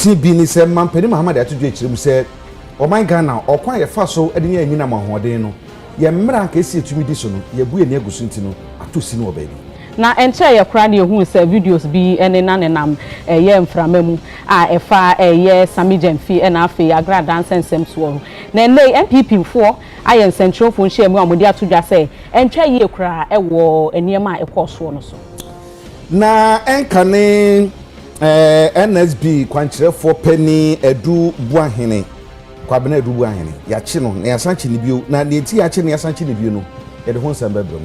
ti bi ni se mampeni Muhammad atudwe chirem se o my Ghana okwan ye fa so ede nya nyina mahoden no ye mmra ka esi etumi di so no ye bu eni agusu nti no atosi no obabi na enche ye kra na ehun se videos bi ene na nenam ye mframamu a efa ye Samijemfi ena afi agra dance nsem so na nei MPP fo aye nsentro fo nhye mu amodi atodwa se enche ye kra ewo eniema ekoso no so na enkane NSB kwankyerefo pani edu buahene kwabena edu buahene ya chi no na yasanchi ni bio na ne ti ya chi na yasanchi ni bio no ye de ho nsem bebem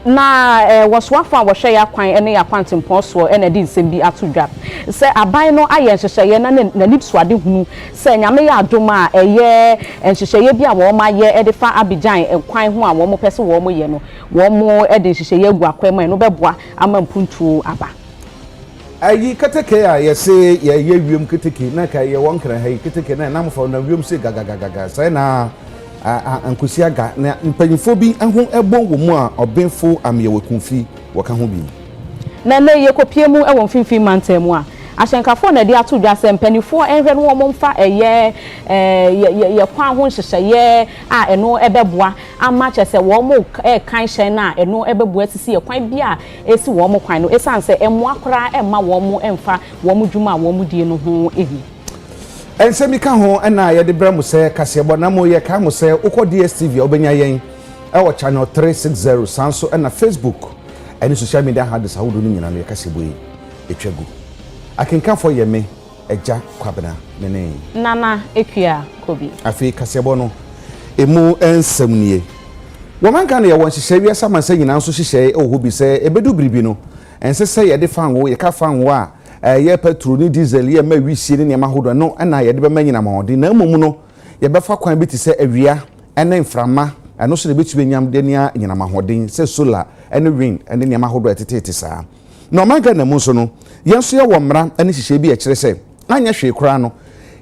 na waswafa wo hwe ya kwan ene ya kwantempo so ene di nsem bi atodwa se aban no aye nhyehyeye na nipsuade hunu se nyame ya adoma eye nhyehyeye bi a wo ma ye edefa Abidjan kwan ho a wo mo pese wo mo ye no wo mo ede nhyehyeye gu akwan no beboa ama mpuntu aba ayi keteke a yese ye wiem keteke na ka ye wonkran hayi keteke na namfo na wiem se gagagaga sai na ankosi aga na mpanyifo bi ahun ebo wo mu a obenfo amyewekunfi waka ho bi na na ye kopie mu ewo mfimfi mantemu a ahyenkafo na de atodwa se mpanyifo enhwe no wo mfa eye ye kwan ho hyehyeye a eno ebeboa ama chese wo mo kan hyen na eno ebeboa sisi ye kwan bi a esi wo mo kwan no esanse emo akora emma wo mo emfa wo mo dwuma wo mo die no ho ehi ensemi ka ho na ye de bramo se kasebo na mo ye ka mo se ukọ DSTV obenya yen e wo channel 360 sanso na Facebook any social media handles ahodo no nyina no ye kasebo yi etwagu akenka fo ye me eja kwabena nene nana ekua kobi afi kasebo no emu ensem nie wo man kan ye won hyehyɛ wi asa man se nyina nso hyehyɛ ho bi se ebedu bribi no ense se ye de fanwo ye ka fanwo a ye petrol ni diesel ye ma wisie ni nema hodo no na ye de be manyina mahode na momu no ye be fa kwan biti se awia ene mframa eno so de betu benyam de nia nyina mahode se solar ene wind ene nema hodo etetete saa no manga na mu so no ye so ye wo mra ene hihye bi e kire se anya hwe kura no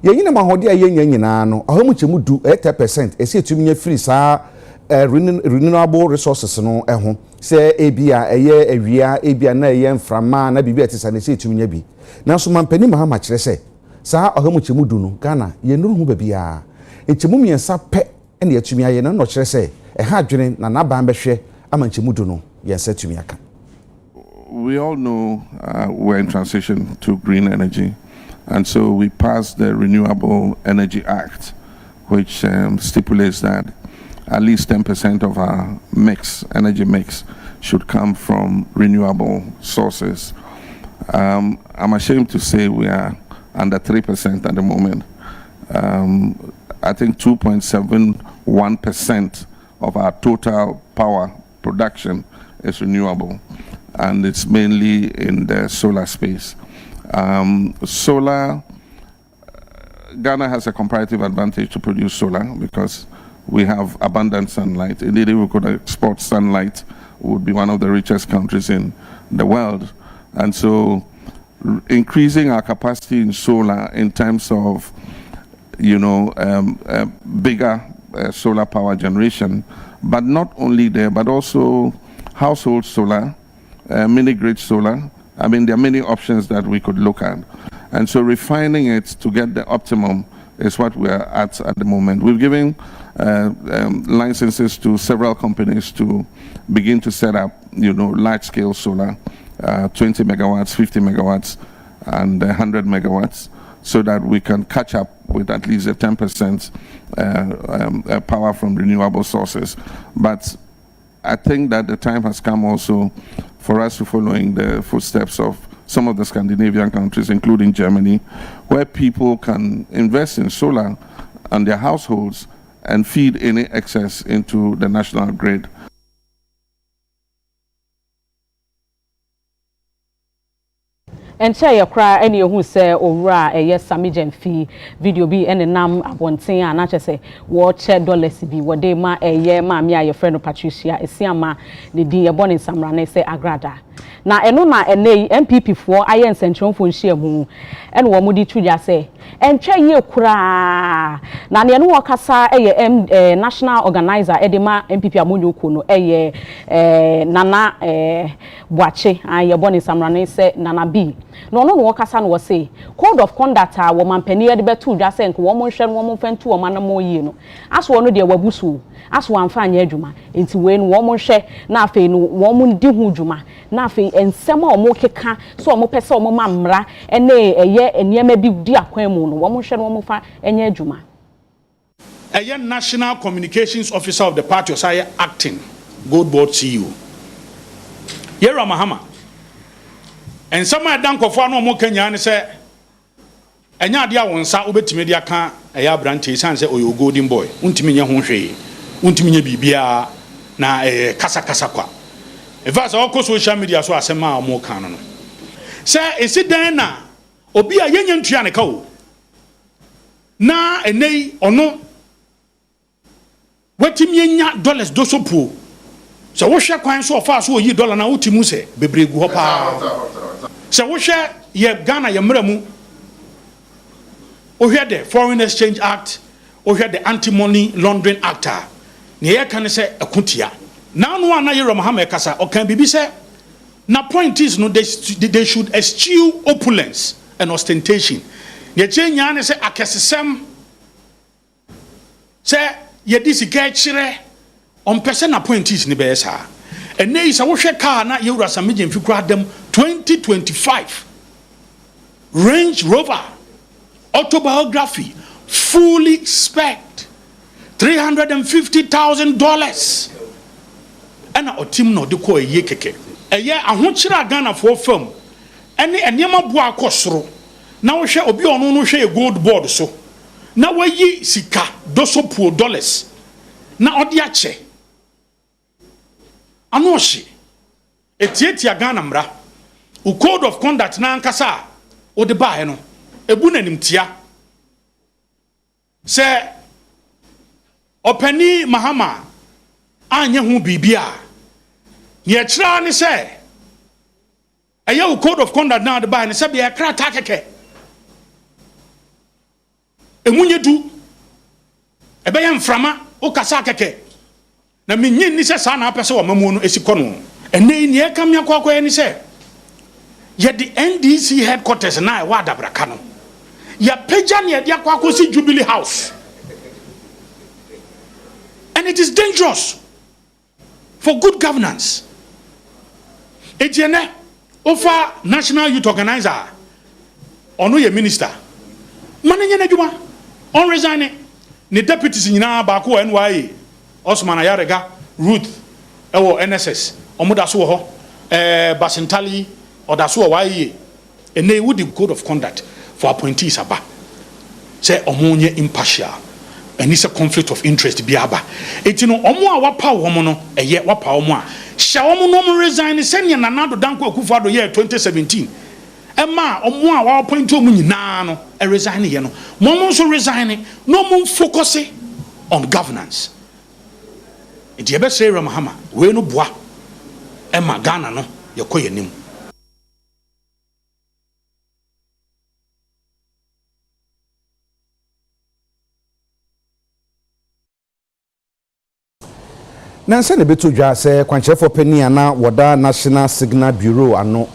ye nyina mahode a ye nyina no ahomu chemu du 80% ese etumi nya free saa renewable resources no eho se ebia eye awia ebia na eye mframa na bibia etisa na se etumi nya bi na so mampani mahama kire se saa ahomu chemu du no Ghana ye nuru hu babia enchemu miensa pe ene etumi aye na no kire se ha adwene na naban behwe ama enchemu du no ye nsa etumi aka. We all know we're in transition to green energy, and so we passed the Renewable Energy Act, which stipulates that at least 10% of our energy mix, should come from renewable sources. I'm ashamed to say we are under 3% at the moment. I think 2.71% of our total power production is renewable, and it's mainly in the solar space. Ghana has a comparative advantage to produce solar because we have abundant sunlight. Indeed, if we could export sunlight, we would be one of the richest countries in the world. And so increasing our capacity in solar in terms of, bigger solar power generation, but not only there, but also household solar, mini-grid solar. I mean, there are many options that we could look at. And so refining it to get the optimum is what we are at the moment. We've given licenses to several companies to begin to set up, large-scale solar, 20 megawatts, 50 megawatts, and 100 megawatts, so that we can catch up with at least a 10% power from renewable sources. But I think that the time has come also for us to follow in the footsteps of some of the Scandinavian countries, including Germany, where people can invest in solar on their households and feed any excess into the national grid. Enche ye kra ene ehu se owura eye Samijemfi video bi ene nam abonten a na chese wo che dollars bi wo de ma eye ma mi aye friend Patricia esiama ne din ye bone samra na se agrada na eno na ene MPP fo aye nsentronfo nhia mu ene wo mudi twuja se enche ye kra na ne eno wo kasa eye national organizer edema MPP amonyo ko no eye nana boache aye bone samra na se nana bi no no no kasa no say code of conduct a wo mampani de betu dwa se nko wo mo hwe no wo mo fantu wo manam oyi no aso no de wabusu aso amfa anya adwuma enti we no wo mo hwe na afei no wo mo ndi hu dwuma na afei ensem a wo mo keka so wo mo pese wo mo mamra ene eye eniema bi di akwan mu no wo mo hwe no wo mo fa anya adwuma. A national communications officer of the party was acting gold board CEO Yera Mahama and some I done for no more Kenyan say enya dia wonsa obetime dia ka eya branche san say oyo golden boy untimi nya ho hwe untimi nya bibia na kasa kasa kwa efa so ko social media so asema mo kan no say esi dan na obi a yenya ntua ne ka o na enei ono watimi nya dollars do so po so wo hwe kwan so ofa so oyi dollar na utimu se bebregu ho pa so wo hwe ye Ghana ye mramu o hwe the Foreign Exchange Act o hwe the Anti-Money Laundering Act ne ye kan se akotia na no ana Yero Mahama kasa o kan bibi se na point is no they should eschew opulence and ostentation ye chenya ne se akesesem se ye disika chire on person appointees ni be sa ene isa wo hwe car na Yewura Samije mfi kura dem 2025 Range Rover autobiography fully spec'd $350,000 ana otim no de ko eye keke eye ahokyira Ghana for firm ene enema bo akosoro na wo hwe obi ono no hwe gold board so na wayi sika dosopuo dollars na odi ache anohye etietia Ghana mra u code of conduct na ankasa o de bae no ebu nanimtia se opani Mahama anye hu bibia ye kira ni se eye u code of conduct na de bae ne se be kra ta keke emunye du ebe ye mframa o kasa keke na menye ni se sa na apese wo mamu no esikono ene ni e kam yakwa ni se ye the NDC headquarters na e wa dabraka no ya peja ne de akwa si Jubilee House, and it is dangerous for good governance. Ejene ofa National Youth Organizer ono ye minister manenye na djuma on resign ne deputies nyina ba ko NYA Osman Ayarega Ruth ewo NSS omoda so ho Basintali odaso waye ene wudi code of conduct for appointees aba say omonye impartial and it's a conflict of interest biaba etino omo a wapa wo no eye wapa omo a hya omo no resign senya nanado danko akufado year 2017 ema omo a wa appoint omo nyina no e resign ye no mo so resign no mo focus on governance. Edi ebe say Mahama we no boa ema Ghana no yekoye nim. Nansa ne beto dwa se kwanchefo pani ana woda National Signal Bureau ano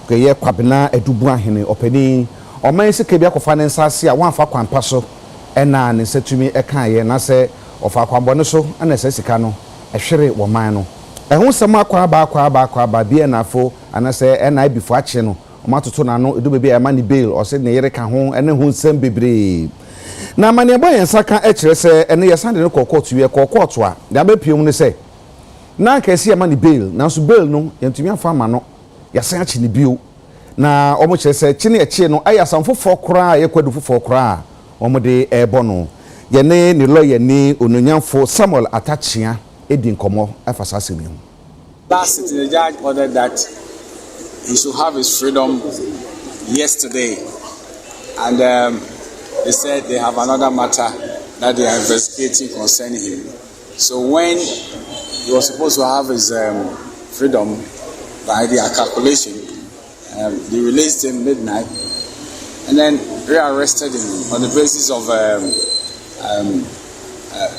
keye kwabena edubu ahene opani oman sike bia kofa ne nsase a wanfa kwampa so ena ne setumi eka ye na se ofa kwambo ne so ana se sika no ehwere wo man no ehu sema akwa bia na afo ana se ena bifo ache no omatoto na no edu bebi e mani bail o se ne yere ka ho ene hu nsem bebre na mani ebo yensa ka ekire se ene yesande ne kokotu ye kokotu a da be piom ne se na kesi ya mani bail na so bail no yentumi afa ma no yasan achi ne bio na omo kire se chi ne echi no ayasam fofo kora ye kwadu fofo kora omo de ebo no ye ne lawyer ni ononyamfo Samuel Atachia edi nkomo afasa semi. Last sitting, the judge ordered that he should have his freedom yesterday, and they said they have another matter that they are investigating concerning him. So when he was supposed to have his freedom, by their calculation, they released him midnight, and then rearrested him on the basis of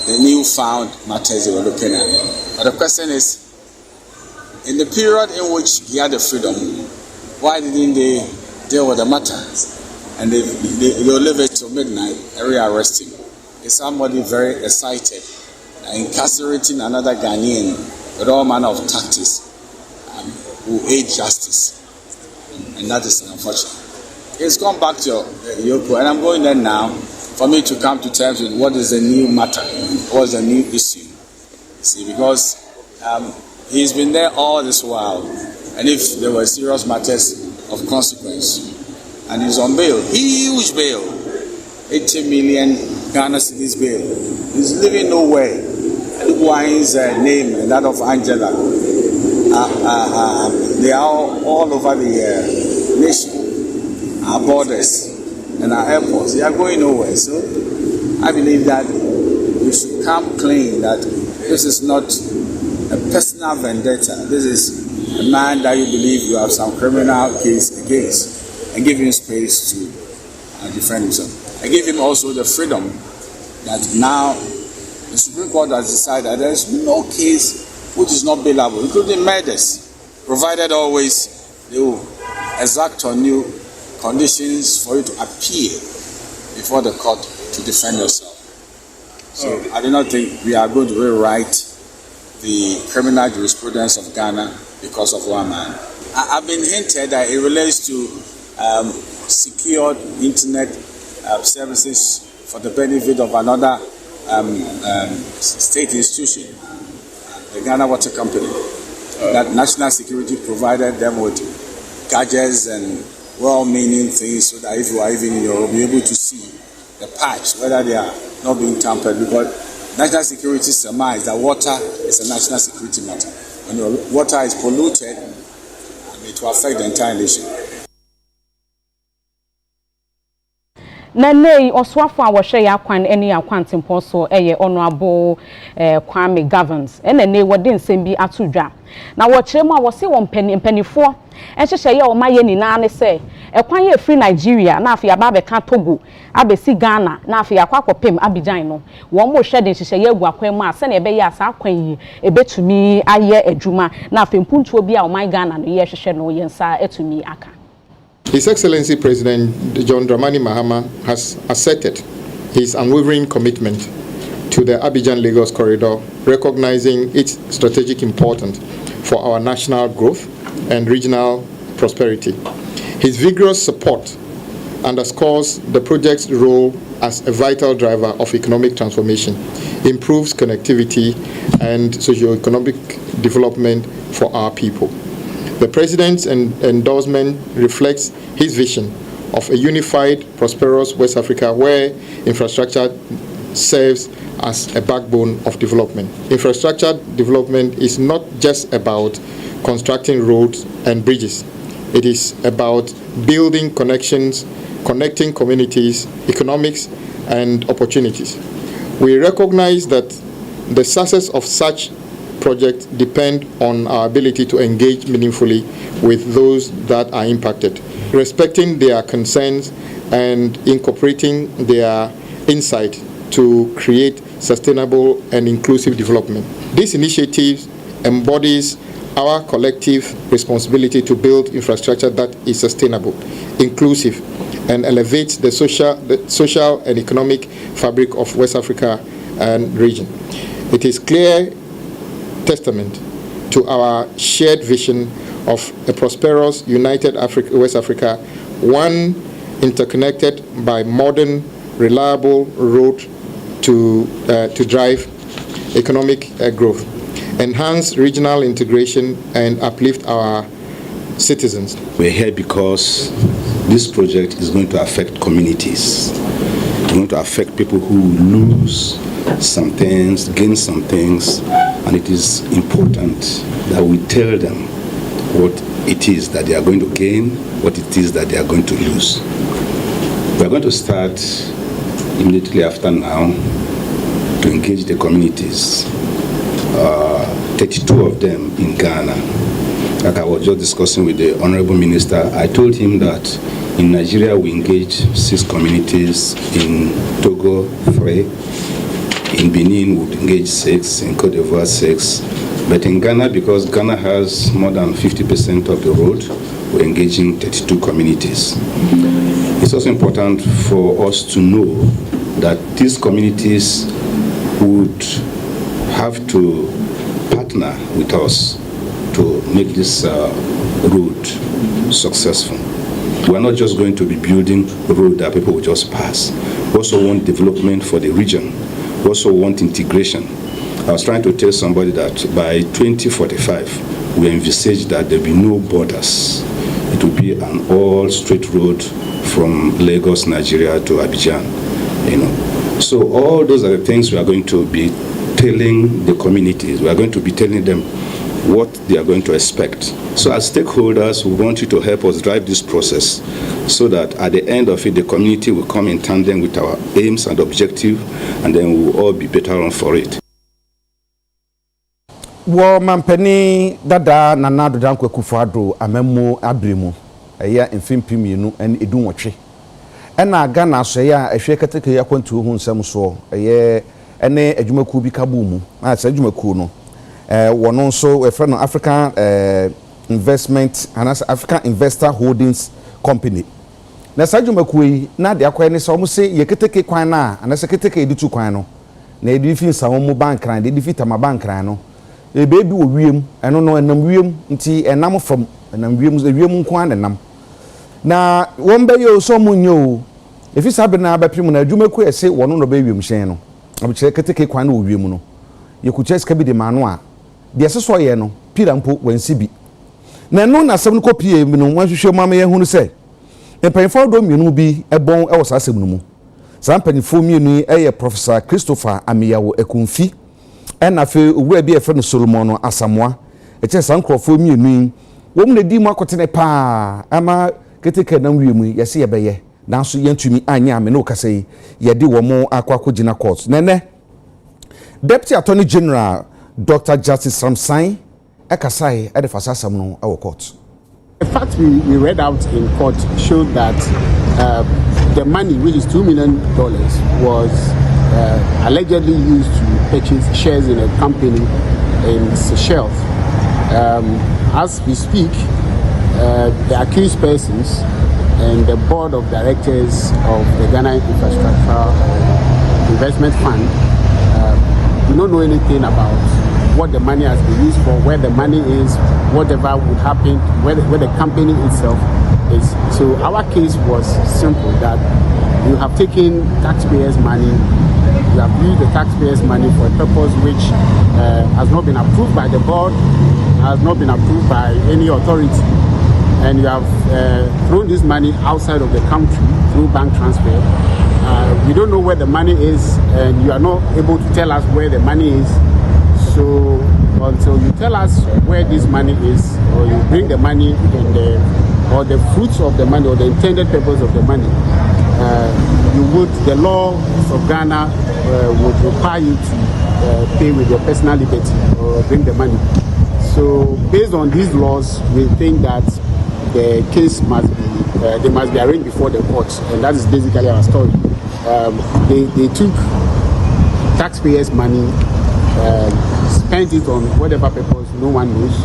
the newfound matters they were looking at. But the question is, in the period in which he had the freedom, why didn't they deal with the matter. And they'll leave it till midnight and rearrest him. Is somebody very excited, incarcerating another Ghanaian with all manner of tactics who aid justice. And that is unfortunate. It's gone back to Yoko, and I'm going there now for me to come to terms with what is the new matter, what is the new issue. See, because he's been there all this while, and if there were serious matters of consequence, and he's on bail, huge bail, 80 million Ghana cedis bail. He's living nowhere. Look why his name and that of Angela. They are all over the nation, our borders and our airports. They are going nowhere. So I believe that we should come clean that this is not a personal vendetta. This is a man that you believe you have some criminal case against, and give him space to defend himself. I give him also the freedom that now the Supreme Court has decided that there is no case which is not bailable, including murders, provided always they will exact on you conditions for you to appear before the court to defend yourself. So I do not think we are going to rewrite the criminal jurisprudence of Ghana because of one man. I've been hinted that it relates to secured internet services for the benefit of another state institution, the Ghana Water Company. That national security provided them with gadgets and well-meaning things so that if you are even in your room, you'll be able to see the pipes, whether they are not being tampered, because national security surmise that water is a national security matter. When your water is polluted, it will affect the entire nation. Nane oswafo a wohwe ya kwan eni akwantempo so eye honorable Kwame Governs nane wode nsem bi atodwa na wo kire mu a wo se wo mpanifo enhyehyɛ ye o maye ni na ne se ekwan ye free Nigeria na afia ba beka Togo abesi Ghana na afia akwakwopem Abidjan no wo mo hwɛ de nhyehyɛ ye agu akwan mu a se na ebe ye asa akwan yi ebetumi aye adwuma na afia mpuntuo bi a o man Ghana no ye hwehwɛ no ye nsa etumi aka. His Excellency President John Dramani Mahama has asserted his unwavering commitment to the Abidjan-Lagos corridor, recognizing its strategic importance for our national growth and regional prosperity. His vigorous support underscores the project's role as a vital driver of economic transformation, improves connectivity and socio-economic development for our people. The President's endorsement reflects his vision of a unified, prosperous West Africa where infrastructure serves as a backbone of development. Infrastructure development is not just about constructing roads and bridges. It is about building connections, connecting communities, economics, and opportunities. We recognize that the success of such projects depend on our ability to engage meaningfully with those that are impacted, respecting their concerns and incorporating their insight to create sustainable and inclusive development. This initiative embodies our collective responsibility to build infrastructure that is sustainable, inclusive, and elevates the social and economic fabric of West Africa and region. It is clear testament to our shared vision of a prosperous, united West Africa, one interconnected by modern, reliable road to drive economic growth, enhance regional integration, and uplift our citizens. We're here because this project is going to affect communities. It's going to affect people who lose some things, gain some things, and it is important that we tell them what it is that they are going to gain, what it is that they are going to lose. We are going to start immediately after now to engage the communities, 32 of them in Ghana. Like I was just discussing with the Honorable Minister, I told him that in Nigeria we engage 6 communities, in Togo 3, in Benin we engage 6, in Cote d'Ivoire 6, But in Ghana, because Ghana has more than 50% of the road, we're engaging 32 communities. It's also important for us to know that these communities would have to partner with us to make this road successful. We're not just going to be building a road that people will just pass. We also want development for the region. We also want integration. I was trying to tell somebody that by 2045, we envisage that there will be no borders. It will be an all-straight road from Lagos, Nigeria to Abidjan. So all those are the things we are going to be telling the communities. We are going to be telling them what they are going to expect. So as stakeholders, we want you to help us drive this process so that at the end of it, the community will come in tandem with our aims and objectives, and then we will all be better on for it. Wo mampeni dada nana do danko Akufo-Addo amemmo abremu eya mfimpim yenu en edunwotwe ena Ghana so ya ehwe keteke ya kwantu hu nsem so eye ene adwumaku bi kabu mu sa adwumaku no wono so we friend no African Investment and African Investor Holdings Company na sa adwumaku yi na de akwa ne so mo se ye keteke kwan na ana se keteke editu kwan no na edifi nsawo mu bank ran de edifi tama bank ran no e baby wo wiem eno no enam wiem nti enam from enam wiem nko an enam na won be yo so munyo efi sabe na abapim na adwumaku ese wono no be wiem hyen no abche keteke kwan na wo wiem no ye kuche ska bi de mano a de seso ye no pira mpo wansi bi na no na asem no kopie bi no wanhwehwe mama ye hunu se empanfo do mienu bi ebon e wo sa asem no mu sa empanfo mienu eye Professor Christopher Amiyawo Ekunfi ena fe owura bi efe no Solomon no Asamoa eche sankrofo mienu wo mu na di mu akotene pa ama keteke na wiemu yese ye beye nanso yentumi anya ame no kase ye di wo mo akwakogina court nene Deputy Attorney General Dr. Justice Samsai ekasai e de fasasam no e court. The fact we read out in court showed that the money, which is $2 million, was allegedly used to purchase shares in a company in Seychelles. As we speak, the accused persons and the board of directors of the Ghana Infrastructure Investment Fund do not know anything about what the money has been used for, where the money is, whatever would happen, where the company itself is. So our case was simple, that you have taken taxpayers' money, you have used the taxpayers' money for a purpose which has not been approved by the board, has not been approved by any authority, and you have thrown this money outside of the country through bank transfer. We don't know where the money is, and you are not able to tell us where the money is. So until you tell us where this money is, or you bring the money and or the fruits of the money or the intended purpose of the money, the law of Ghana would require you to pay with your personal liberty or bring the money. So based on these laws, we think that the case must be arraigned before the courts, and that is basically our story. They took taxpayers' money, spent it on whatever purpose no one knows,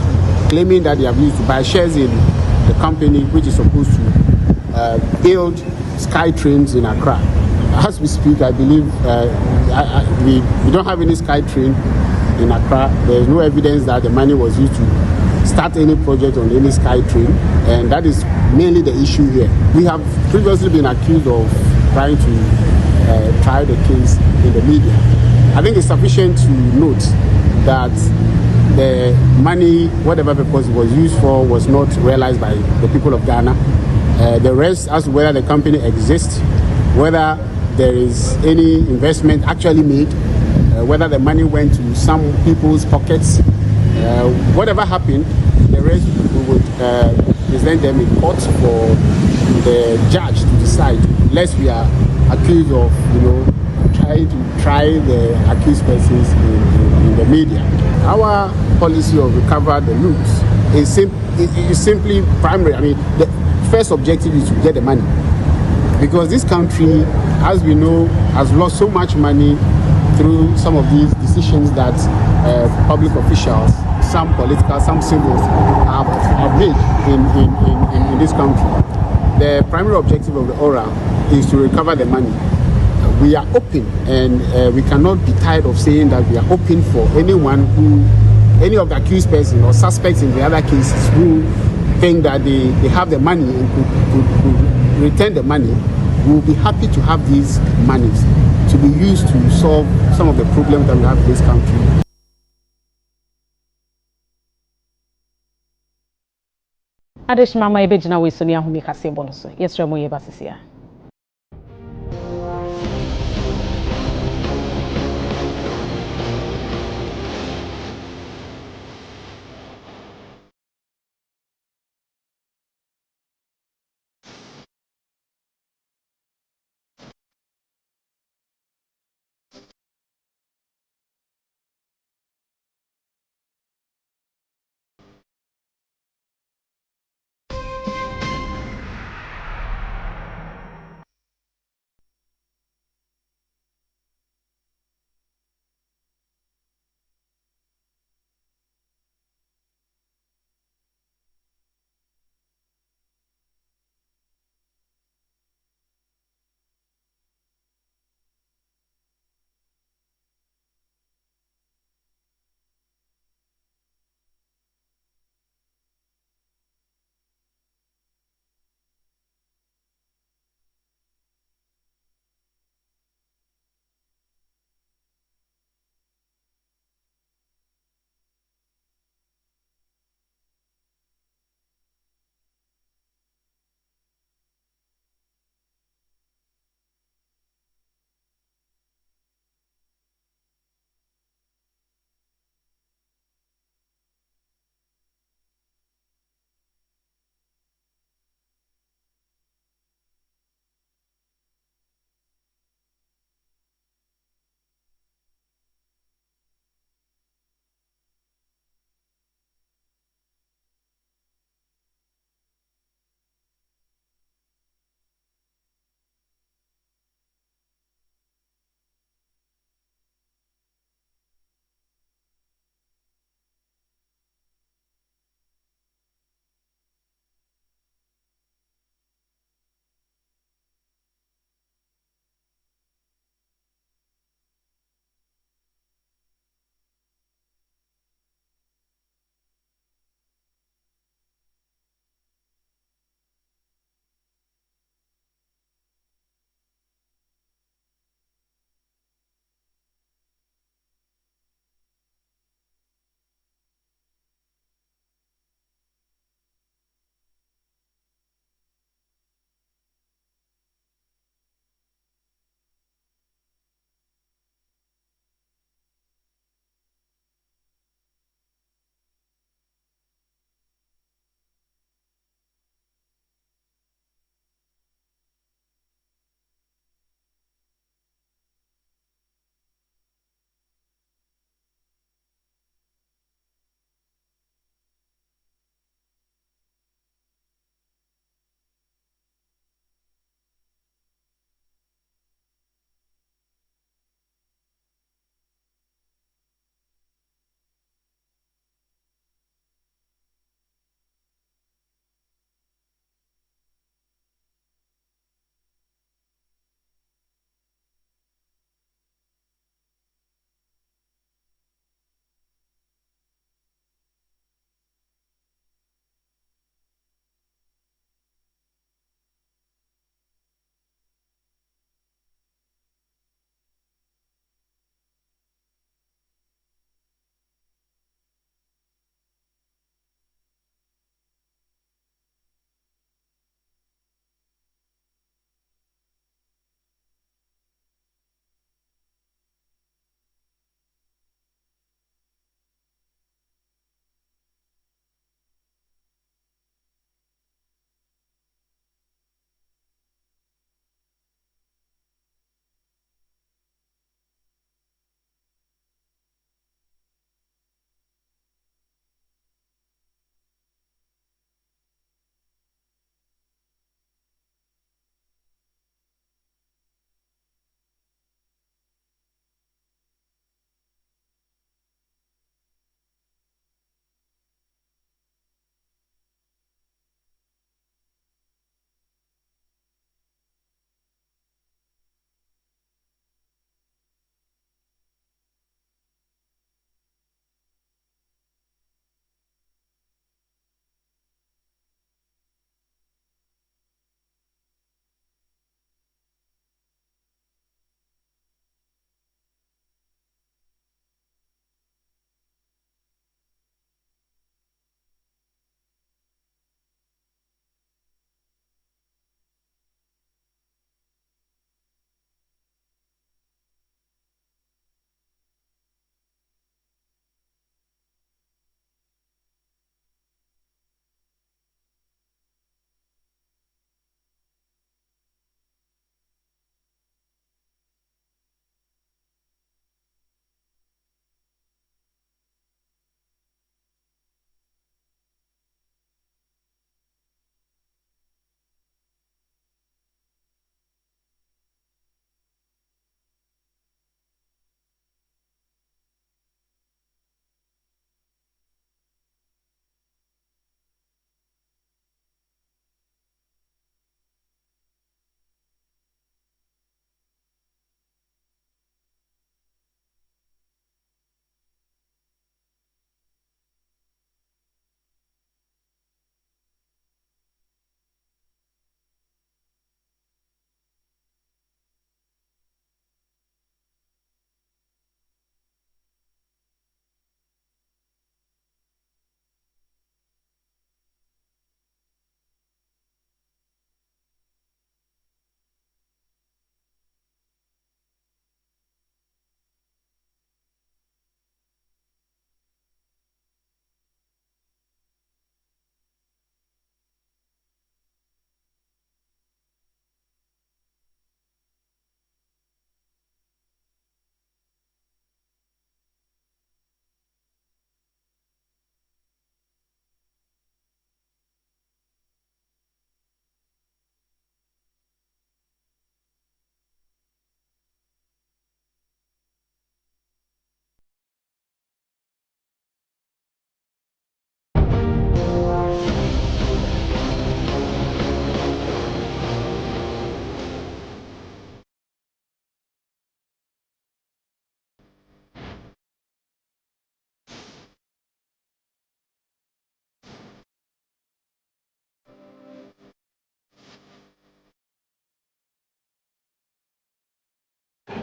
claiming that they have used to buy shares in the company which is supposed to build sky trains in Accra. As we speak, I believe we don't have any sky train in Accra. There is no evidence that the money was used to start any project on any sky train, and that is mainly the issue here. We have previously been accused of trying to try the case in the media. I think it's sufficient to note that the money, whatever purpose it was used for, was not realized by the people of Ghana. The rest, as to whether the company exists, whether there is any investment actually made, whether the money went to some people's pockets, whatever happened, the rest we would present them in court for the judge to decide, lest we are accused of, trying to try the accused persons in the media. Our policy of recover the loot is simply primary. I mean, the first objective is to get the money, because this country, as we know, has lost so much money through some of these decisions that public officials some political, some civils have made in this country. The primary objective of the ORA is to recover the money. We are open, and we cannot be tired of saying that we are open for anyone any of the accused persons or suspects in the other cases who think that they have the money and could return the money. We will be happy to have these monies to be used to solve some of the problems that we have in this country. Adeshima ebe jina we Sonia Humi kase bonuso. Yes, Remo ye basisia.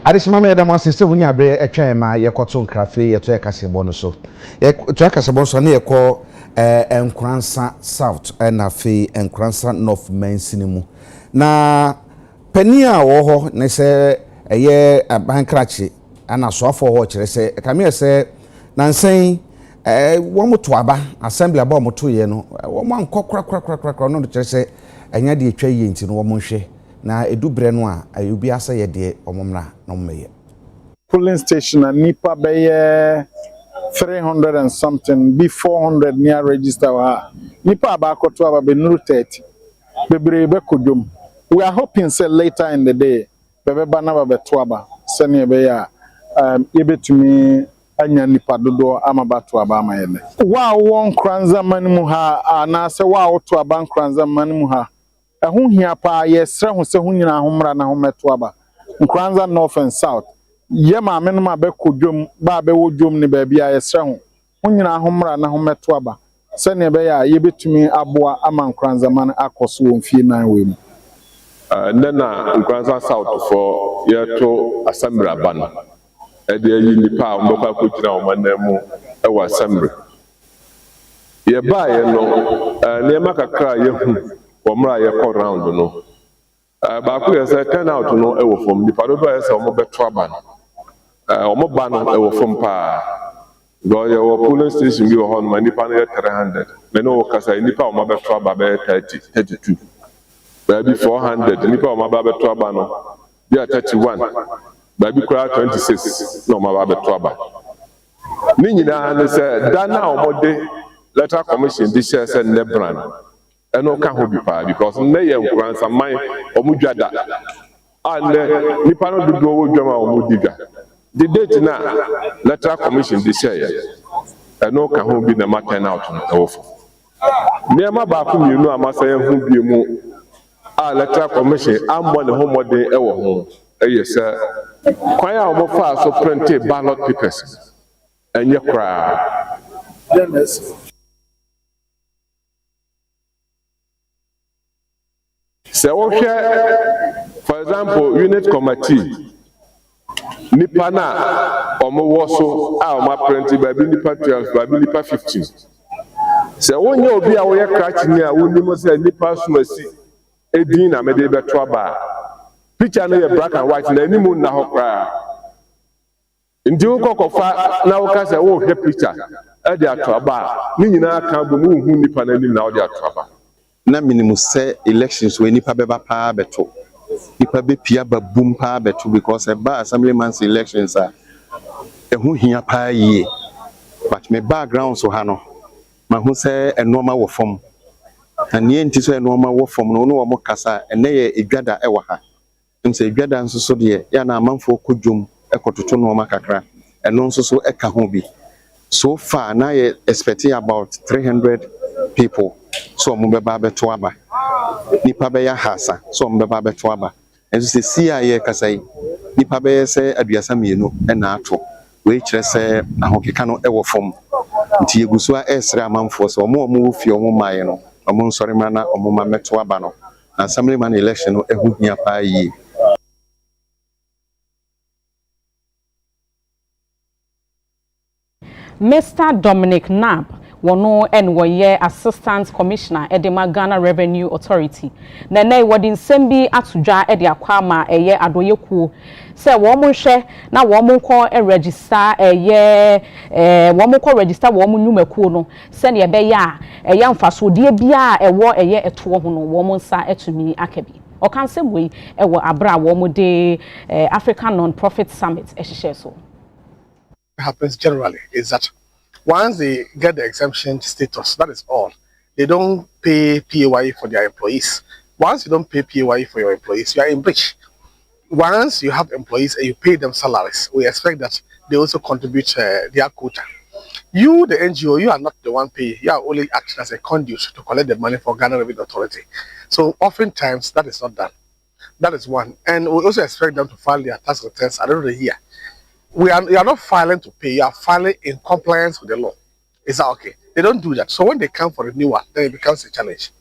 adesima me dem asese wunya bre etwa ma yekoto nkrafe yeto ekasebo no so yeto ekasebo so na yekọ Nkransa South na fe Nkransa North Mansinimu na pani a wo ho ne se eye abankrache ana soafo ho kire se kame se nansen wo moto aba assembly aba moto ye no wo man kokra no kire se enya de etwa ye nti no wo monhwe na edubre no a ayubi asa ye de omomna no mmeye polling station and nipa be 300 and something be 400 near register wa nipa abakoto aba be nuru 30 bebre be kodum. We are hoping say later in the day bebe bana be to aba sene be ya yebetumi anya nipa dodo amaba to aba amayele wa won kranza manimu ha na se wa to aba kranza manimu ha ehun hia pa yesre ho se hunyina homra na hometo aba Nkranza North and South ye ma menuma be kodwom ba be wodwom ne ba bia yesre ho hunyina homra na hometo aba se ne be ya yebetumi aboa ama Nkranza man akoso won fie nan we mu nena Nkranza South for yeto assembly ban e de yi nipa mbokwa ko gina o manam e wa assembly ye ba ye no ne makakra ye hu omra ye call round no ba ku ye say turn out no e wo fom nipa do ye say omo beto aba no omo ba no e wo fom pa go ye wo polling station bi wo ho no nipa no ye 300 me no ka say nipa omo beto aba be 32 ba bi 400 nipa omo ba beto aba no bi 31 ba bi kura 26 no omo ba beto aba ni nyina ne say dana omo de electoral commission di share say ne brand eno ka ho bi pa because na ye Nkransa man omudwada and nipa no dudu owo dwama omudiga the date na electoral commission dey share eno ka ho bi na ma turn out no wo fo niam ba ku mienu amasa ye hu bi mu electoral commission ambo ne ho modern e wo ho eye se kwan a omo fa so print ballot papers enye kra se wo hwe for example unit committee nipa na omo woso a omo print ba bi nipa 12 ba bi nipa 15 se wonya obi a wo ye crack ni a woni mo se nipa so asi edin na me de beto aba picture no ye black and white na animu na ho kra ndi wo kokofa na wo ka se wo hwe picture e de ato aba ni nyina ka bo mu hu nipa na anim na wo de ato aba na minimum say elections we nipa beba pa beto nipa be pia ba boom pa beto because ba assemblyman's elections are ehu hia pa yi but me background so ha no ma hu say enoma wo fom and ye nti so enoma wo fom no wo mo kasa ene ye edwada e wa ha nse edwada nso so de ya na amanfo kodwom ekototo no ma kakra eno nso so eka ho bi so far na ye expecting about 300 people so mo beba beto aba nipa be ya hasa so mo beba beto aba enso se CIA kasai nipa be se aduasa mienu na ato we kire se ahokeka no e wo fom nti eguso a esre amanfo so mo fi omo maye no omo nsori ma na omo ma meto aba no assemblyman election no ehu hia pa yi Mr. Dominic Nab wono en woye assistant commissioner edema Ghana Revenue Authority na nay wodi nsem bi atodwa ede akwa ma eye adoyekuo se wo mo hwe na wo mo ko register eye wo mo ko register wo mo nwumakuo no se ne ebe ya eye mfaso de bia ewo eye eto ho no wo mo nsa etumi akabi o kan se boy ewo abra wo mo de African Non-Profit Summit ehihye so happens generally is that once they get the exemption status, that is all. They don't pay PAYE for their employees. Once you don't pay PAYE for your employees, you are in breach. Once you have employees and you pay them salaries, we expect that they also contribute their quota. You, the NGO, you are not the one paying. You are only acting as a conduit to collect the money for Ghana Revenue Authority. So oftentimes that is not done. That is one. And we also expect them to file their tax returns at the end of the year. You are not filing to pay, you are filing in compliance with the law. Is that okay? They don't do that. So when they come for renewal, then it becomes a challenge.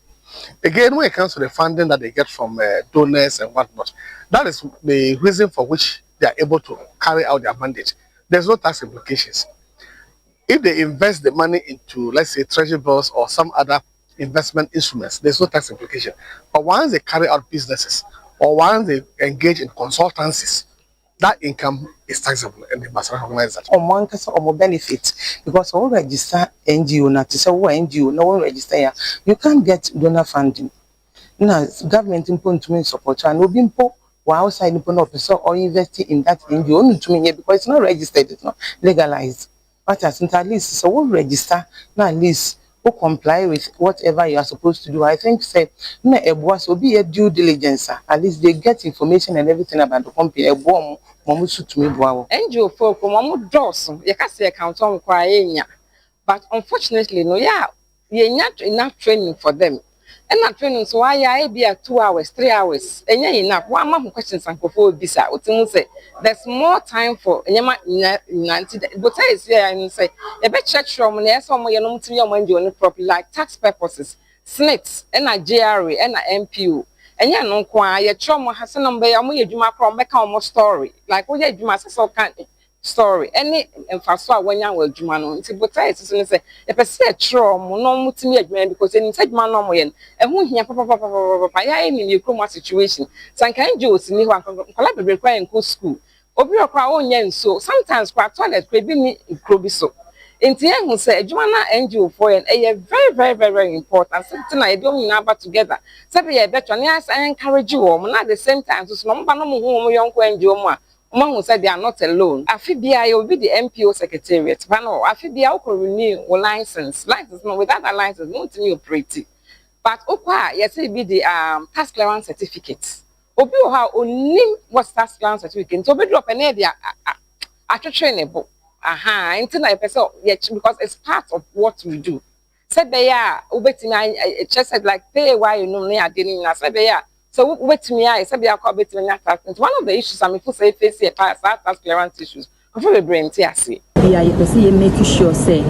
Again, when it comes to the funding that they get from donors and whatnot, that is the reason for which they are able to carry out their mandate. There's no tax implications. If they invest the money into, let's say, treasury bills or some other investment instruments, there's no tax implication. But once they carry out businesses or once they engage in consultancies, that income is taxable and they must recognize that. One person or benefit because all register NGO not to say NGO, no one register here. You can't get donor funding. Now, government important support and no bimpo outside the officer or investing in that NGO only to me because it's not registered, it's not legalized. But at least so we'll register now at least who comply with whatever you are supposed to do. I think say no a boss will be a due diligence. At least they get information and everything about the company. A bomb to me NGO folk Dawson, you can say account on crying. But unfortunately, no, you not enough training for them. And that training, so I be at 2 hours, 3 hours, and yeah, enough. One more questions and for visa. Say there's more time for Nancy. But I say and say, a bit check from yes, or you know, to your mind, you properly like tax purposes, SNITs, and a JRA, and a MPU. And yeah, no, your trauma has a number, and we do my chrome back on more story. Like, what you must so can't. Story any emphasis when you were Jumano. But I say, if I say a trauma, no multi because in such manner, and who here, papa, I am in your situation. Some kind Jews in New collaborate requiring good school. Obi or crown yen so sometimes quite toilet could be me in so. In the end, who say, Jumana NGO for an a very important something I don't know about together. Sabi a better, yes, I encourage you, not at the same time, so no one who young NGO. Who said they are not alone. Afibia will be the MPO secretariat. But no, Afibia will renew a license. License, no, without a license, not to operate. But Opa, yes, it be the tax clearance certificate. Obi how only what's tax clearance certificate. So we drop an idea at trainable. Until I person, yes, because it's part of what we do. Said they are, I just said like pay why you know me, I didn't. I said they are. So wait to me, I said we are called between one of the issues I mean people say face here tax clearance issues. I'm very brain see. Yeah, you can see make sure say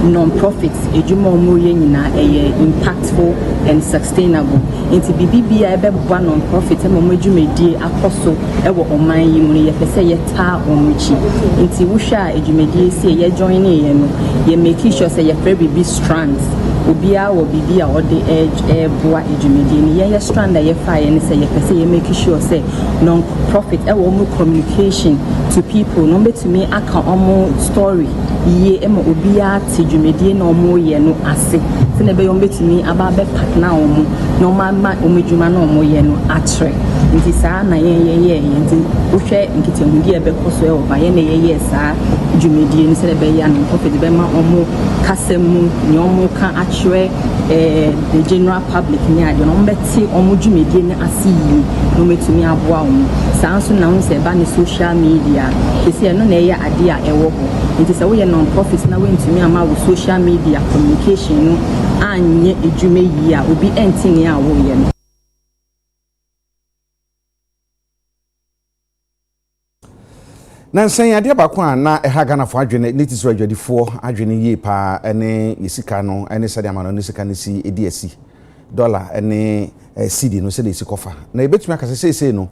non-profits ejumo mo ye nyina impactful and sustainable. Inti bibia ebe bua non-profit mo ejumedie akoso ewo oman yi mu ye pese ye ta omuchi. Inti wusha ejumedie see ye join ye no ye make sure say ye free bibi strands. Obia wo bibia or the edge bua ejumedie ni ye strand ye fire ni say ye pese ye make sure say non-profit ewo mo communication to people number to me aka omo story ye ema obia tejumedie na omo ye no ase se ne be yo betimi aba be partner omo no ma omedwuma na omo ye no atre nti saa na ye nti wohwe nkitehudi ebe koso e oba ye na ye saa dwumedie ni se ne be ya no profit be ma omo kasemu ni omo ka atre the general public ni ade no mbeti omo dwumedie ni ase yi no metumi aboa omo saa so na won se ba ni social media esi eno na ye ade a ewo ho nti se wo ye non-profit na wentumi ama wo social media communication no anye edwuma yi a obi entini a wo ye no na nsan ade bakwa na eha Ghana fo adwene nitis radwadifo adwene yi pa ene yesika no ene sade amano ne sika ne si edi asi dollar ene cedi no se de sikofa na ebetumi akase sese no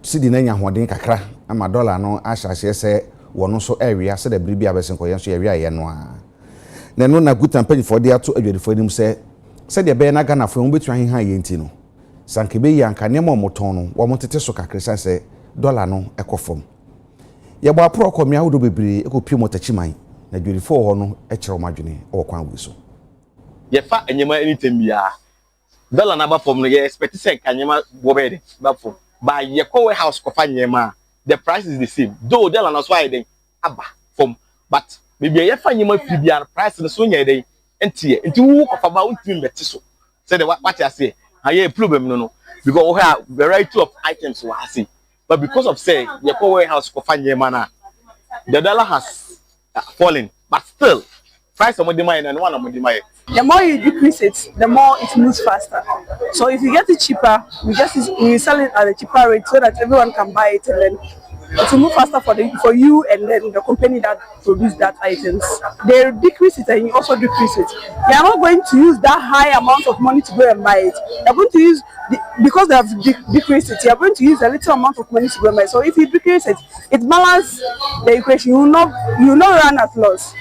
cedi na nya hoden kakra ama dollar no ahyahye se wono so area se de bribi abesen koyen so area ye no a na no na good campaign for dey ato adwadifo enim se de be na Ghana fo betumi aheha ye nti no sankebe yi anka ne mo moton no wo motete so kakra se dollar no ekofom ya bo apro ko mi awodo bebre ekopie motachiman na adwadifo ho no ekere omadwene o kwan wu so ye fa enyema anytime bia dollar na ba fom no ye expect say kanyema bo be de ba fom ba ye ko warehouse ko fa nyema the price is the same though dollar na so ayden aba fom but bibia ye fa nyema fi bia price no so nya den entie enti wu ko fa ba untimi meti so say the what you say aye problem no because we have variety of items we see but because of say ye ko warehouse ko fa nyema na the dollar has fallen but still price of the money and one of the money. The more you decrease it, the more it moves faster. So if you get it cheaper, we sell it at a cheaper rate so that everyone can buy it and then it will move faster for you and then the company that produce that items. They decrease it and you also decrease it. They are not going to use that high amount of money to go and buy it. They're going to use because they have decreased it. You are going to use a little amount of money to go and buy it. So if you decrease it, it balances the equation. You will not run at loss.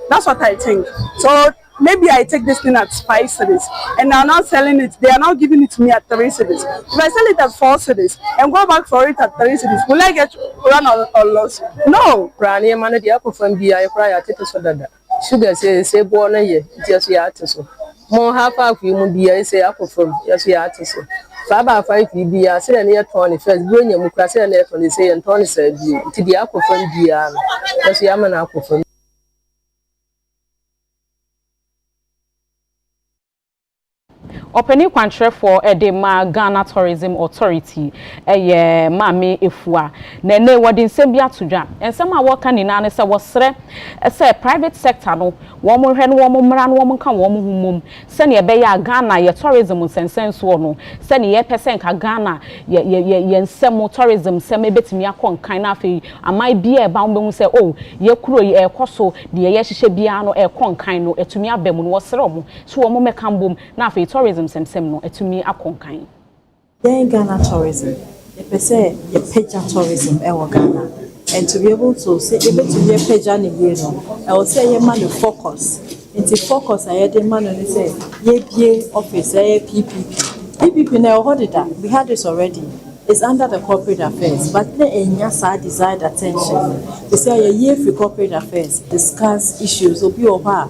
That's what I think. So maybe I take this thing at 5 cities and they are now selling it. They are now giving it to me at 3 cities. If I sell it at 4 cities and go back for it at 3 cities, will I get run or loss? No. Rani man the apple from be I cry at it so that sugar say born a year, just ya so. More half of you will be I say apple from yes ya so. Faba 5 be a say near 20 first bring your mucra and air they say and Tony said you to the apple from be yes yaman apple from. Opening contract for Edema Ghana Tourism Authority, Mami Ifua, Nene Wadin Sembia Tuja, and some are working in Anessa was say private sector, no, woman hen, woman, woman can woman, send ye Baya Ghana, your tourism and sense one, send ye percent Ghana, ye some tourism, semi bit me a con kind of I might be a bound say, oh, ye crew ye coso, the yeshe biano, a con kind, a to me a bemun was wrong, so a moment can boom, now for tourism. No etumi akonkan then Ghana tourism they say the peja tourism e Ghana and to be able to say able to be peja ni ye no I will say ye man the focus into focus I the man and say ye bie office PPP now hold it that we had this already. It's under the corporate affairs, but the NGOs desired attention. They say a year for corporate affairs discuss issues obi oha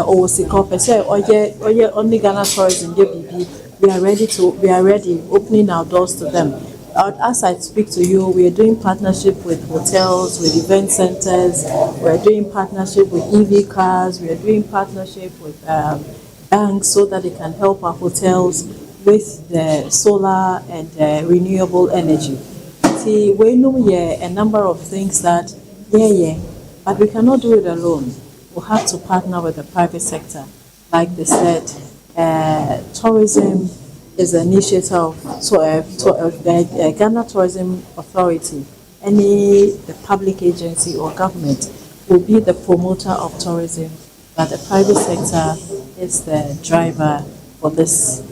or see corporate say only Ghana tourism we are ready opening our doors to them. As I speak to you, we are doing partnership with hotels, with event centers, we are doing partnership with EV cars, we are doing partnership with banks so that they can help our hotels with the solar and renewable energy. See, we know a number of things that, but we cannot do it alone. We have to partner with the private sector. Like they said, tourism is an initiative of the Ghana Tourism Authority. The public agency or government will be the promoter of tourism, but the private sector is the driver for this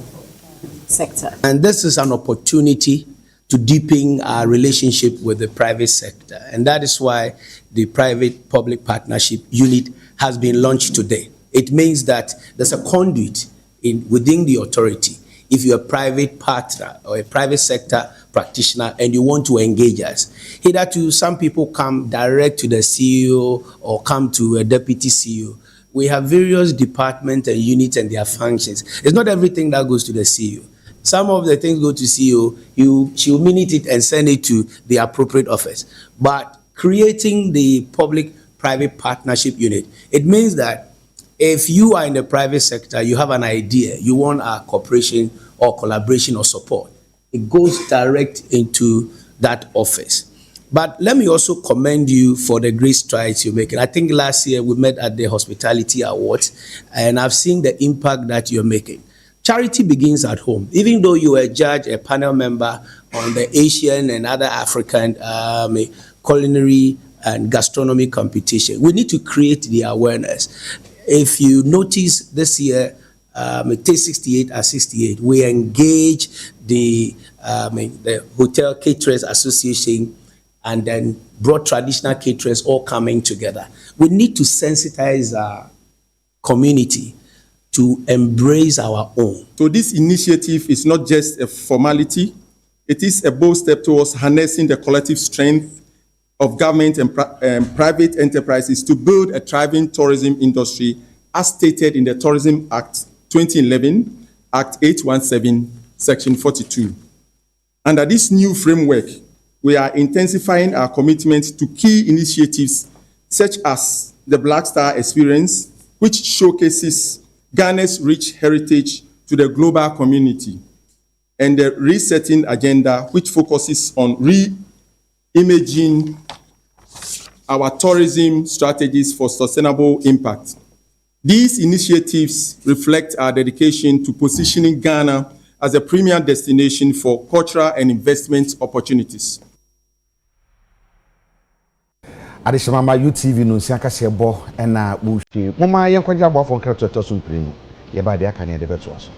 sector. And this is an opportunity to deepen our relationship with the private sector. And that is why the private-public partnership unit has been launched today. It means that there's a conduit within the authority. If you're a private partner or a private sector practitioner and you want to engage us, hitherto some people come direct to the CEO or come to a deputy CEO. We have various departments and units and their functions. It's not everything that goes to the CEO. Some of the things go to CEO, she'll minute it and send it to the appropriate office. But creating the public-private partnership unit, it means that if you are in the private sector, you have an idea, you want our cooperation or collaboration or support, it goes direct into that office. But let me also commend you for the great strides you're making. I think last year we met at the Hospitality Awards, and I've seen the impact that you're making. Charity begins at home. Even though you are a judge, a panel member on the Asian and other African culinary and gastronomy competition, we need to create the awareness. If you notice this year, Taste 68 at 68, we engage the Hotel Caterers Association and then brought traditional caterers all coming together. We need to sensitize our community to embrace our own. So this initiative is not just a formality, it is a bold step towards harnessing the collective strength of government and private enterprises to build a thriving tourism industry as stated in the Tourism Act 2011, Act 817, Section 42. Under this new framework, we are intensifying our commitment to key initiatives such as the Black Star Experience, which showcases Ghana's rich heritage to the global community, and the Resetting Agenda, which focuses on re-imaging our tourism strategies for sustainable impact. These initiatives reflect our dedication to positioning Ghana as a premier destination for cultural and investment opportunities. Adishama UTV no nsia kase bo na buhwe moma yenkwaja abofo nkreto to so mprenu ye ba de aka ne de beto so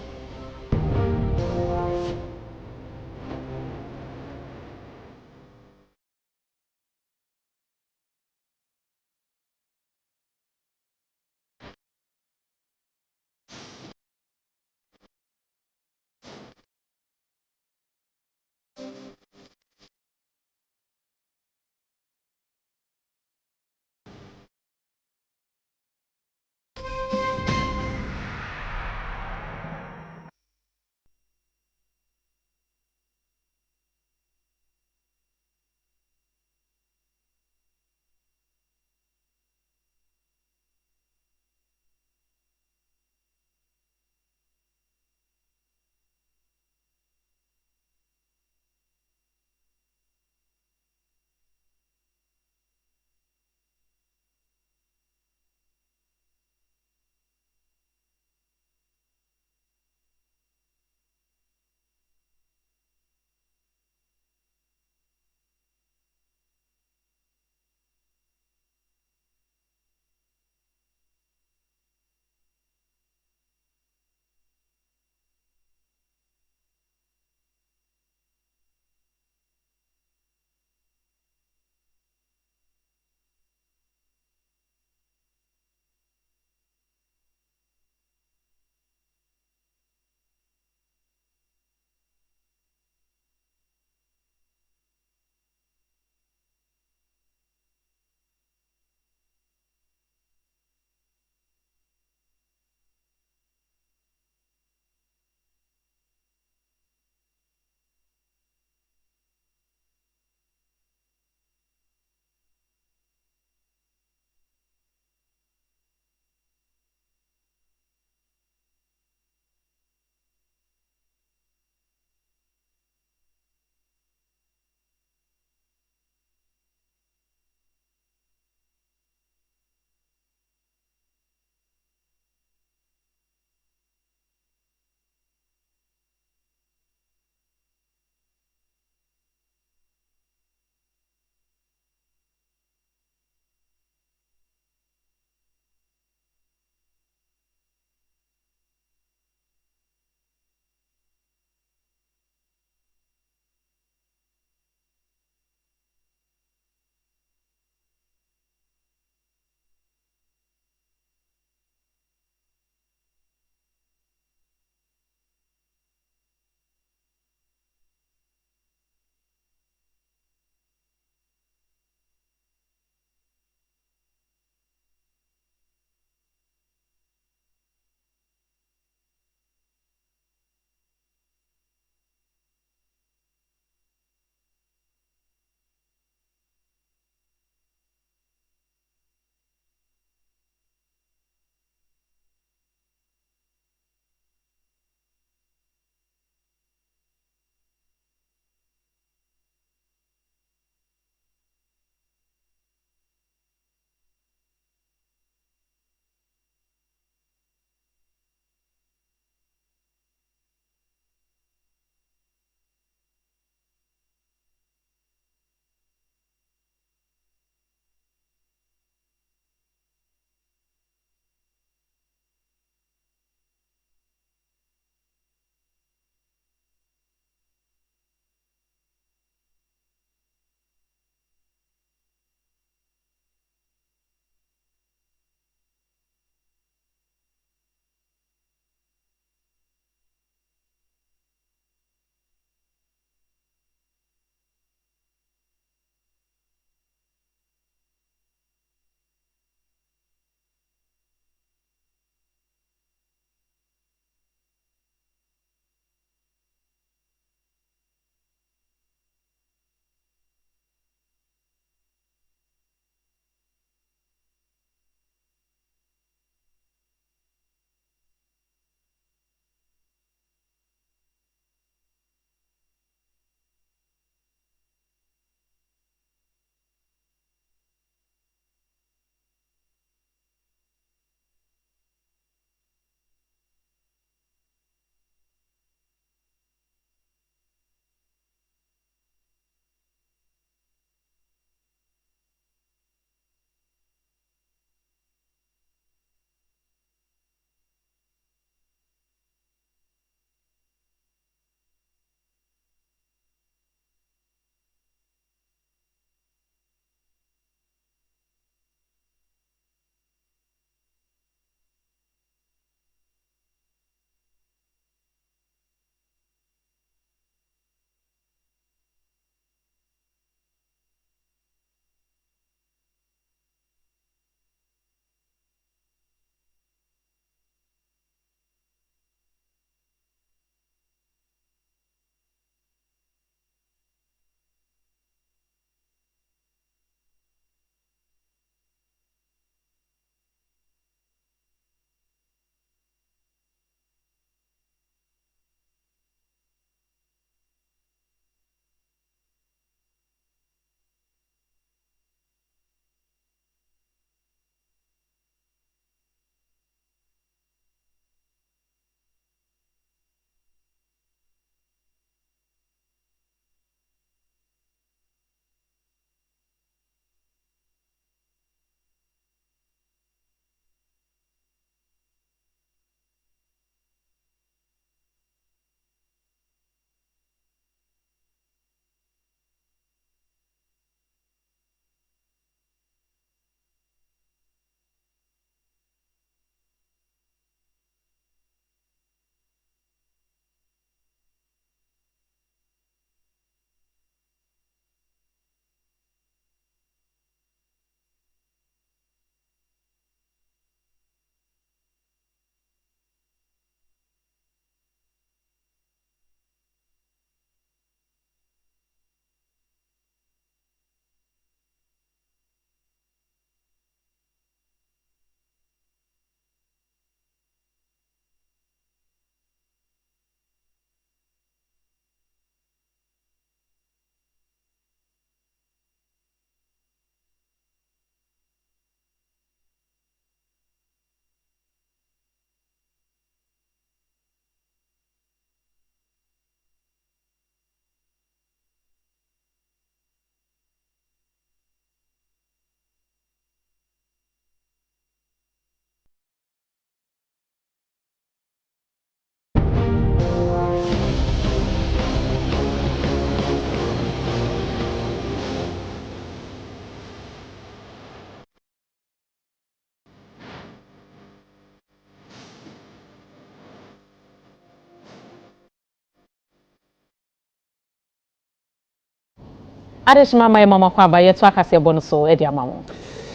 adeshima my mama kwa ba yeto akase bo no so e dia mawo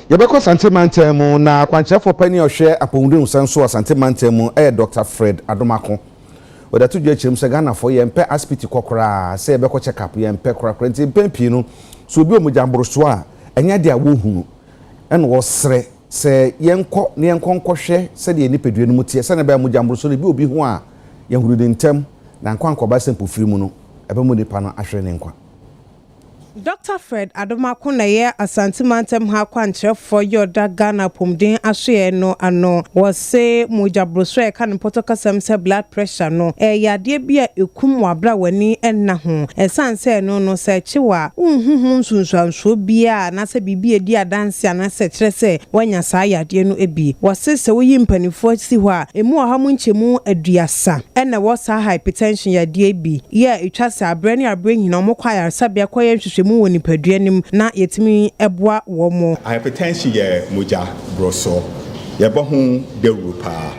yɛbɛkɔ Asante Mantam mu na kwankyerɛfo pani ɔhwɛ apɔmuden nsanso Asante Mantam mu Dr. Fred Adomako odato dwa kyerem sɛ Ghana fo yɛmpɛ aspiti kokora sɛ yɛbɛkɔ check up yɛmpɛ korakora nti mpɛmpii no so obi omujamboroso a ɛnya de a wohunu ɛna wɔsrɛ sɛ yɛnkɔ ne yɛnkɔnkɔhwɛ sɛ de nipadua no mu tie sɛ ne bɛ omujamboroso no bi obi ho a yɛhuru de ntem na nkwankɔba sɛ mpofiri mu no ɛbɛmu nipa no ahwɛ ne nkwa. Dr. Fred Adomako na ye Asante Mantam ha kwankyerɛfo yoda Ghana pomden ahwe no ano was say mujabroso e kan potokasam se blood pressure no yade bia ekum wabra wani enna ho esan se no se chiwa unhuhu nsunsuanso bia na se bibie di adanse ana se kyerɛ se wanya saa yade no ebi wase se woyi mpanifo si ho a emu ha mu nkyemu aduasa enna wasa hypertension yade bi ye etwa se abre ne abre hina mo kwaya sabia koye mu woni paduanim na yetimi eboa wo mo hypertension ye moja broso ye bo hu dewupa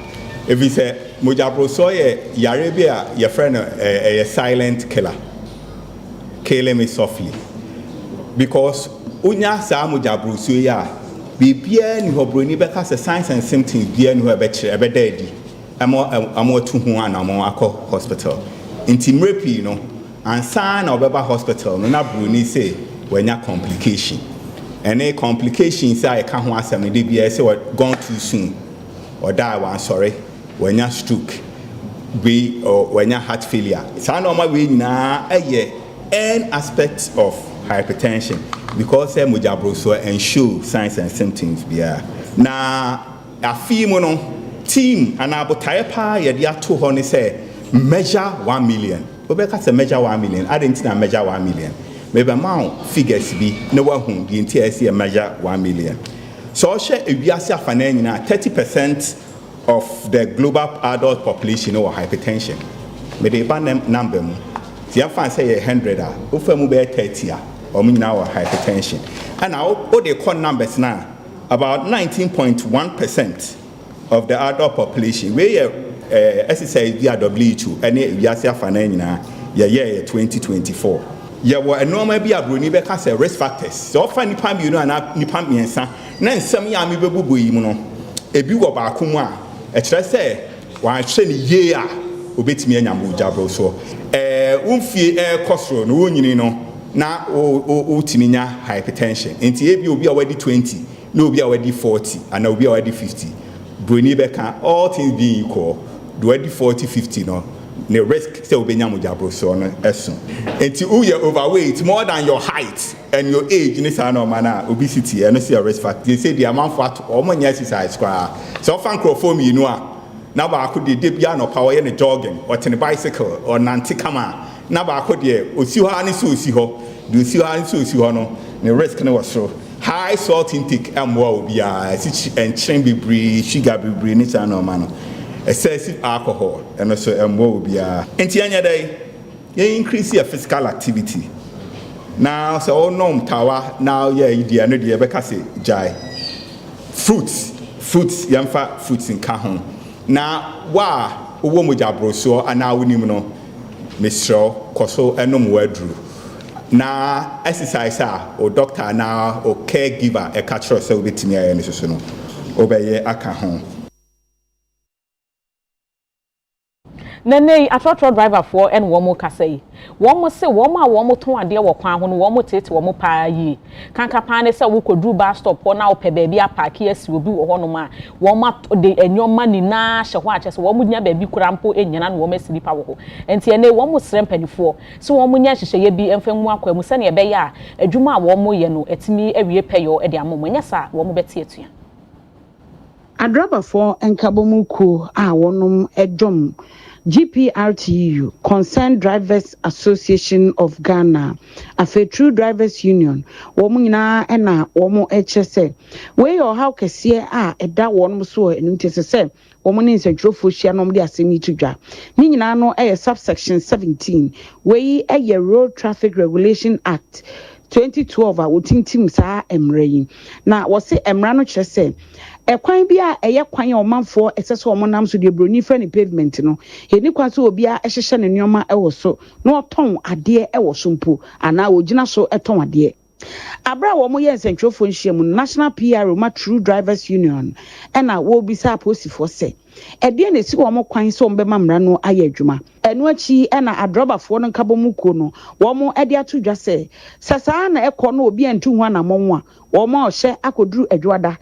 evi se moja broso ye yare bi a ye friend a silent killer killing me softly because unya sa moja broso ya bibia ni hobroni be ka se signs and symptoms bia ni ho be kire be daadi amo tu hu anamo akọ hospital inti mrepi no and sign of Baba Hospital, no na bruni say when ya complication. Any complications I can't want some DBS or gone too soon or die one sorry when ya stroke be or when ya heart failure. It's a normal way na an aspect of hypertension because mujabroso and show signs and symptoms be na a female team and abotire pa ya to honey say measure 1 million. Obeka se measure 1 million. I didn't measure 1 million. Maybe amount figures be no one the entire measure 1 million. So share a biasa fanena 30% of the global adult population or hypertension. Maybe ban number the fan say 100 ufemu be 30 or now hypertension. And now all the call numbers now about 19.1% of the adult population where SSI WHO any Yasia Fanena year 2024. Ya wa normal be abroni be ka say risk factors. So fa nipa bi no ana nipa miensa na nsam ya me bebubu yi mu no ebi wo ba ko mu a e kire say wa hwe ne ye a obetimi anya mo jabro so umfie kosoro no wonyini no na o timi nya hypertension. Enti ebi obi a wadi 20 na obi a wadi 40 and obi a wadi 50. Broni be ka all things being equal do 40-50 no the risk say obenya mojabroso no esun enti who you overweight more than your height and your age ni say no man obesity and say risk factor they say the amount fat or man exercise kwa so fan crofom yi no a na ba ko de bia no power ne jogging or ten bicycle or nanti kama na ba ko de osi ho ani so osi ho de osi ho ani so osi ho no the risk no was so high salt intake amwa obia si enchen bebre sugar bebre ni say no man excessive alcohol and also will be enti anya day you increase your physical activity now so no tawa now idea no dey beka say jai fruits yamfa fruits in ka na wa owo mojabroso ana wonim no mesro koso enom wadru na exercise o doctor na o caregiver e ka tro say obetimi aye ne so no obeye aka ho. Nene atotro driver for and womo kasei womo se womo a womo ton ade wo kwan ho no womo tete womo pa yi kanka pan ne se wo kodru bus stop ho na wo pe baabi apaki asi obi wo ho no ma womo de enyoma ni na hye ho a kyese womo nya baabi kurampo enyana no womo silipa wo ho enti ene womo srempanifo so womo nya hyehyeye bi emfamu akwamu se ne ebe ya adwuma a womo ye no etimi awie peyo e de amomo nya sa womo beti etua adrabafo enkabomuku a wonom edwom GPRTU, Concerned Drivers Association of Ghana, a True Drivers Union, Womina and a Womo HSA. Where your how can see a that one so and say, woman is a drove for Shannon, the Assini to Dra. Ninano a subsection 17, where a Road Traffic Regulation Act 2012 a wotintim saa emra yi na wo se emra no kyerɛ sɛ ekwan bi a ɛyɛ kwan a ɔmanfoɔ ɛsɛ sɛ ɔmo nam so de broni frɛ ne pavement no eni kwan so obi a ɛhyehyɛ ne nneɛma ɛwɔ so na ɔtɔn adeɛ ɛwɔ so mpo ana ogyina so ɛtɔn adeɛ abra wo mo yɛ nsɛntwerɛfoɔ nhyiamu National PR ma True Drivers Union ɛna wo bisa aposifo sɛ ɛdeɛ na esi wo mo kwan so mbɛma mmra no ayɛ adwuma ɛno akyi ɛna adrobafoɔ no nkabomuko no wo mo ɛde ato dwa sɛ saa na ɛkɔ no obi antu ho anamɔn a wo mo ɔhyɛ akoduru adwada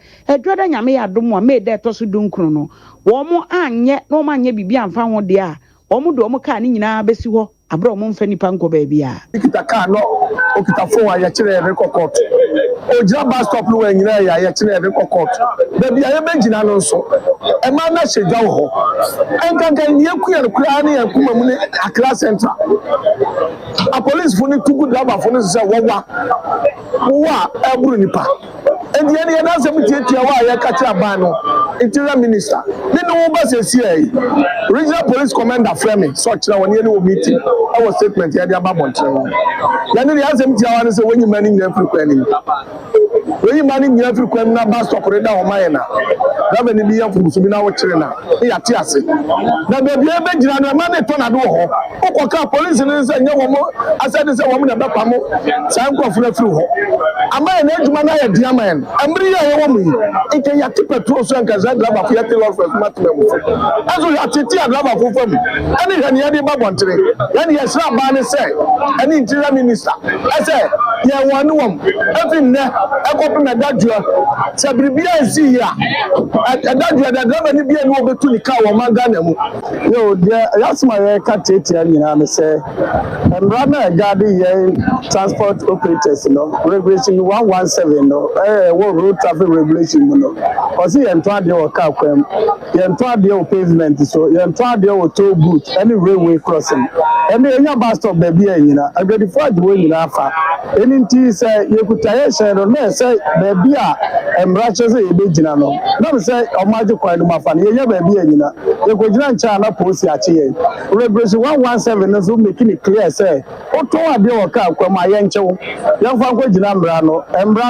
nyame yɛ adom a mede ɛtɔ so dunkron no wo mo anyɛ na wo manyɛ bibi amfa ho de a wo mo de wo mo kaa ne nyinaa bɛsi hɔ abra mo mfa nipa nkɔ baabi a kita kaa no okita phone a yɛkyerɛ record ogyina bus stop no wɔ nyina yɛkyerɛ record baabi a yɛbɛgyina no nso ɛma na hyɛ dwa wɔ hɔ ɛnkanka yɛkuya no koraa ne yɛnkuma mu ne Accra Central a police fo ne tugu driver fo ne sɛ wɔwa a ɛburu nipa ɛnti yɛne yɛda sɛ mutiatua wɔ a yɛka kyerɛ aban no Interior Minister me ne wo ba sɛ sie Regional Police Commander frɛ me sɛ ɔkyerɛ wɔ ne yɛne wɔ meeting ɛwɔ statement yɛde aba bɔnkyerɛ no yɛne ne yɛasɛm tia wa ne sɛ wɔnyi ma ne nyina firi kwan nim wɔnyi ma ne nyina firi kwan na bus stop reda wɔ ma yɛ na driver ne bi yɛ mfomso bi na wɔkyerɛ na yɛate ase na baabi a yɛbɛgyina no ɛma ne tɔ nade wɔ hɔ wokɔka police ne sɛ nyɛ wɔ mo asɛde sɛ wɔ mo na bɛpa mo saa nkurɔfo no afiri hɔ ama yɛ na adwuma no ayɛ dea ma yɛ no mmere yi a yɛwɔ mu yi nka yɛate petrol so anka saa driver fo yɛte lɔre fo matema mu ɛso yɛatete a driver fo fam ɛne hwɛ ne yɛde ba bɔntere yɛne yɛhyerɛ abaa ne sɛ ɛne Interior Minister ɛsɛ yɛwɔ ne wɔm ɛfi nnɛ ɛkɔpem ɛdadua sɛ biribia nsi yi a ɛdadua da driver ne bia ne wɔbɛtu ne kaa wɔ ma Ghana mu yo deɛ yɛasoma yɛka tiatia nyinaa ne sɛ mmara no ɛgade yɛn transport operators no regulation 117 no ɛwɔ road traffic regulation mu no ɔse yɛntɔ adeɛ wɔ car kwan mu yɛntɔ adeɛ wɔ pavement so yɛntɔ adeɛ wɔ toll booth ɛne railway crossing ɛne ɛnya bus stop baabi a nyina adwadifoɔ agye wɔ nyinaa fa ɛni nti sɛ yɛkuta yɛhyɛn no na ɛsɛ baabi a mmara kyerɛ sɛ yɛbɛgyina no na me sɛ ɔmo agye kwan no mu afa no yɛnya baabi a nyina yɛkɔgyina nkyɛn a na polisi akye yɛn regulation 117 no so making it clear sɛ wotɔn adeɛ wɔ car kwan mu a yɛnkyɛw yɛmfa nkɔgyina mmara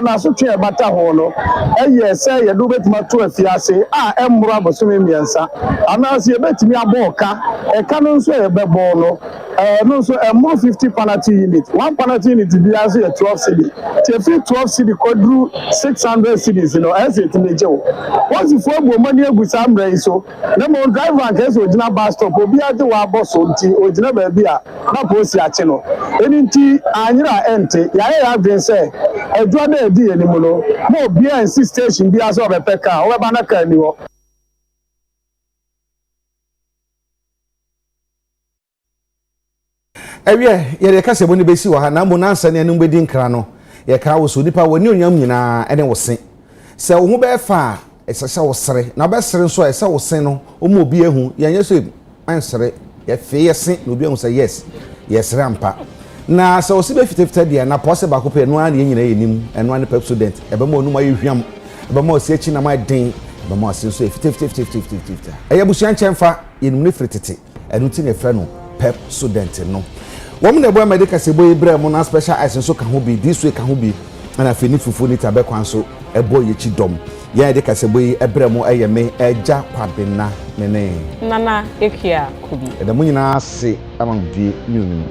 no asotwe ɛbata ho no ɛyɛ sɛ yɛde wobɛtumi ato afiase a ɛmmoro abosome mmiɛnsa anaasɛ yɛbɛtumi abɔ ɛka no nso a yɛbɛbɔ no no nso ɛmmoro 50 penalty unit 1 penalty unit biara nso yɛ 12 cedi nti ɛfiri 12 cedi kɔduru 600 cedis no ɛsɛ ɛtumi gye wo wɔsifoɔ abu ɔmani agu saa mmerɛ yi so na mmom driver anka ɛsɛ ogyina bus stop obiara gye wɔabɔ so nti ogyina baabi a na polisi akye no ɛni nti anyere a ɛnte yɛayɛ yɛ adwene sɛ adwuma no adi yɛ nimu no ma obiara nsi station biara sɛ ɔbɛpɛ kaa ɔbɛba na kaa ni hɔ ɛwɛ yɛde kasa bo ne besi wɔ ha na mo nansa ne anum bedi nkra no yɛka wo so nipa wɔ ne onyam nyinaa ɛne wo se sɛ wo ho bɛfa a ɛsɛ sɛ wo sere na bɛsere nso a ɛsɛ wo se no wo mu obi ehu yɛnyɛ sɛ ansere yɛfe yɛse na obi ehu sɛ yes yɛsere ampa na sɛ wo se bɛ fitafita deɛ na pɔse baako pɛ no an nyina yɛ nim ɛno an pep student ɛbɛma onum ayɛ hwiam ɛbɛma ɔse akyi na ma den ɛbɛma ɔse nso fitafita ɛyɛ busua nkyɛmfa yɛnum ne fritete ɛno ti ne frɛ no pep student no wɔn na ɛbɔ medical sebo ibrɛ mu na special ice nso ka ho bi this way ka ho bi ana fini fufu ni tabe kwan so ɛbɔ yɛchi dɔm yɛn de kasebo yi ɛbrɛ mu ɛyɛ me ɛgya kwadena nene nana ekia kubi ɛda mu nyinaa se ama bi nyunu